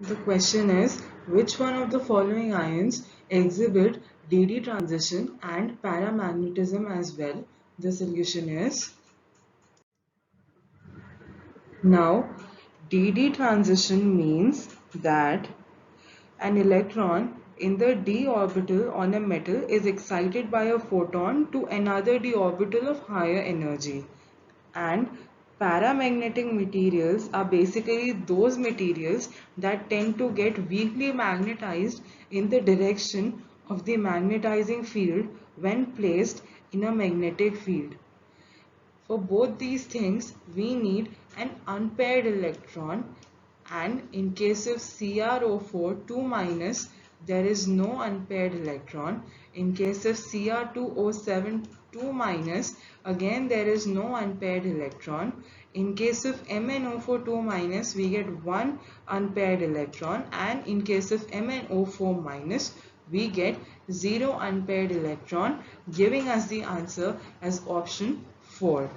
The question is, which one of the following ions exhibit DD transition and paramagnetism as well? The solution is, now DD transition means that an electron in the d orbital on a metal is excited by a photon to another d orbital of higher energy. And paramagnetic materials are basically those materials that tend to get weakly magnetized in the direction of the magnetizing field when placed in a magnetic field. For both these things, we need an unpaired electron, and in case of CrO4 2-, there is no unpaired electron. In case of Cr2O7 2-, again there is no unpaired electron. In case of MnO4 2-, we get one unpaired electron, and in case of MnO4-, we get 0 unpaired electron, giving us the answer as option 4.